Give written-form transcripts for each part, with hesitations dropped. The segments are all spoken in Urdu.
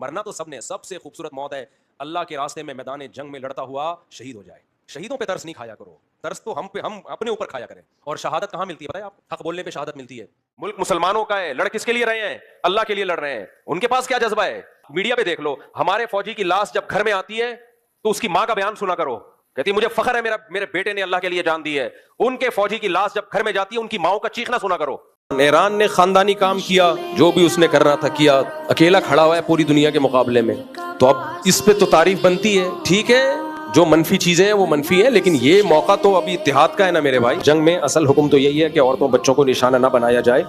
مرنا تو سب نے, سب سے خوبصورت موت ہے اللہ کے راستے میں میدان جنگ میں لڑتا ہوا شہید ہو جائے. شہیدوں پہ ترس نہیں کھایا کرو, ترس تو ہم اپنے اوپر کھایا کریں. اور شہادت کہاں ملتی ہے پتہ ہے آپ؟ حق بولنے پہ شہادت ملتی ہے. ملک مسلمانوں کا ہے, لڑ کس کے لیے رہے ہیں؟ اللہ کے لیے لڑ رہے ہیں. ان کے پاس کیا جذبہ ہے؟ میڈیا پہ دیکھ لو, ہمارے فوجی کی لاش جب گھر میں آتی ہے تو اس کی ماں کا بیان سنا کرو, کہتی ہے مجھے فخر ہے میرے بیٹے نے اللہ کے لیے جان دی ہے. ان کے فوجی کی لاش جب گھر میں جاتی ہے ان کی ماؤں کا چیخنا سنا کرو. ایران نے خاندانی کام کیا, جو بھی اس نے کرنا تھا کیا, اکیلا کھڑا ہوا ہے پوری دنیا کے مقابلے میں. تو اب اس پہ تو تعریف بنتی ہے. ٹھیک ہے, جو منفی چیزیں ہیں وہ منفی ہے, لیکن یہ موقع تو ابھی اتحاد کا ہے نا میرے بھائی. جنگ میں اصل حکم تو یہی ہے کہ عورتوں بچوں کو نشانہ نہ بنایا جائے,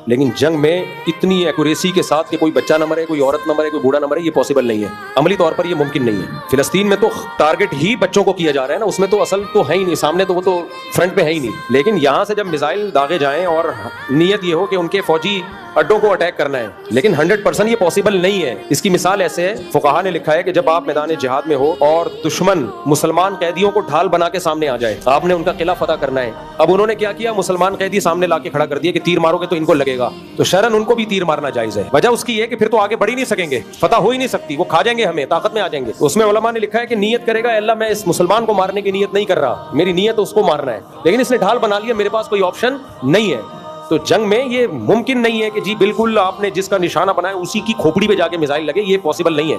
لیکن جنگ میں اتنی ایکوریسی کے ساتھ کہ کوئی بچہ نہ مرے, کوئی عورت نہ مرے, کوئی بوڑھا نہ مرے, یہ پاسبل نہیں ہے. عملی طور پر یہ ممکن نہیں ہے. فلسطین میں تو ٹارگٹ ہی بچوں کو کیا جا رہا ہے نا, اس میں تو اصل تو ہے ہی نہیں, سامنے تو وہ تو فرنٹ پہ ہے ہی نہیں. لیکن یہاں سے جب میزائل داغے جائیں اور نیت یہ ہو کہ ان کے فوجی اڈوں کو اٹیک کرنا ہے, لیکن 100% یہ پاسبل نہیں ہے. اس کی مثال ایسے ہے, فقہا نے لکھا ہے کہ جب آپ میدان جہاد میں ہو اور دشمن مسلمان قیدیوں کو ڈھال بنا کے سامنے آ جائے, آپ نے ان کا قلعہ فتح کرنا ہے. اب انہوں نے کیا کیا, مسلمان قیدی سامنے لا کے کھڑا کر دیا کہ تیر مارو گے تو ان کو لگے گا, تو شرعن ان کو بھی تیر مارنا جائز ہے. وجہ اس کی یہ کہ پھر تو آگے بڑھ ہی نہیں سکیں گے, فتح ہو ہی نہیں سکتی, وہ کھا جائیں گے, ہمیں طاقت میں آ جائیں گے. اس میں علماء نے لکھا ہے کہ نیت کرے گا اللہ میں اس مسلمان کو مارنے کی نیت نہیں کر رہا, میری نیت اس کو مارنا ہے, لیکن اس نے ڈھال بنا لیا, میرے پاس کوئی آپشن نہیں ہے. تو جنگ میں یہ ممکن نہیں ہے کہ جی بالکل آپ نے جس کا نشانہ بنایا اسی کی کھوپڑی پہ جا کے میزائل لگے, یہ پاسبل نہیں ہے.